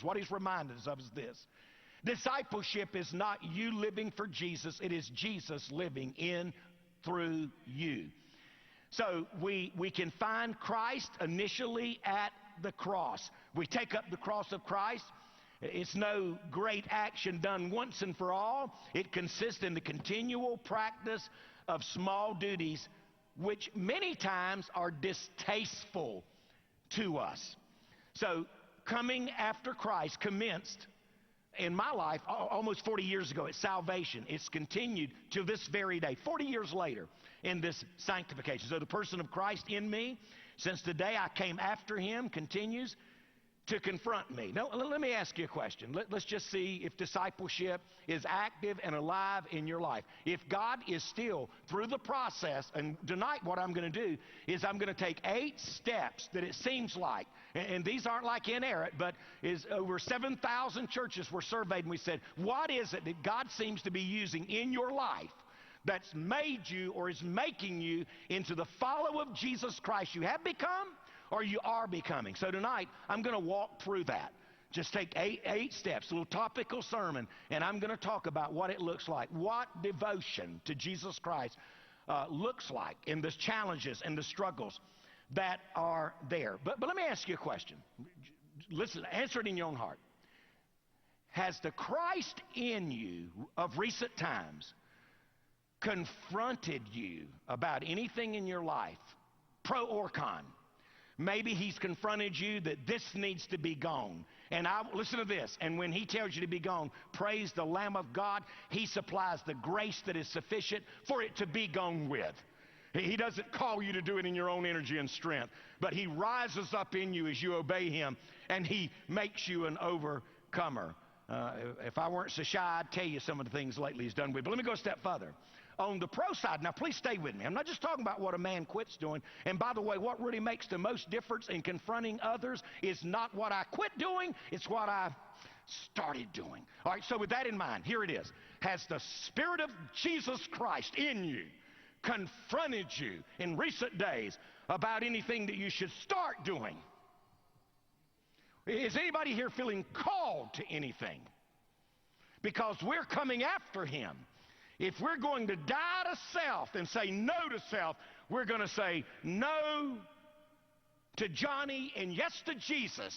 What he's reminded us of is this. Discipleship is not you living for Jesus. It is Jesus living in, through you. So we can find Christ initially at the cross. We take up the cross of Christ. It's no great action done once and for all. It consists in the continual practice of small duties, which many times are distasteful to us. So coming after Christ commenced in my life almost 40 years ago at salvation. It's continued to this very day, 40 years later, in this sanctification. So the person of Christ in me, since the day I came after him, continues to confront me. Now, let me ask you a question. Let's just see if discipleship is active and alive in your life. If God is still through the process, and tonight what I'm going to do is I'm going to take 8 steps that it seems like, and these aren't like inerrant, but is over 7,000 churches were surveyed, and we said, what is it that God seems to be using in your life that's made you or is making you into the follower of Jesus Christ you have become or you are becoming? So tonight, I'm going to walk through that. Just take 8 steps, a little topical sermon, and I'm going to talk about what it looks like, what devotion to Jesus Christ looks like in the challenges and the struggles that are there. But let me ask you a question. Listen, answer it in your own heart. Has the Christ in you of recent times confronted you about anything in your life, pro or con? Maybe he's confronted you that this needs to be gone. And listen to this. And when he tells you to be gone, praise the Lamb of God. He supplies the grace that is sufficient for it to be gone with. He doesn't call you to do it in your own energy and strength, but he rises up in you as you obey him, and he makes you an overcomer. If I weren't so shy, I'd tell you some of the things lately he's done with. But let me go a step further. On the pro side, now please stay with me. I'm not just talking about what a man quits doing. And by the way, what really makes the most difference in confronting others is not what I quit doing, it's what I started doing. All right, so with that in mind, here it is. Has the Spirit of Jesus Christ in you confronted you in recent days about anything that you should start doing? Is anybody here feeling called to anything? Because we're coming after him. If we're going to die to self and say no to self, we're going to say no to Johnny and yes to Jesus.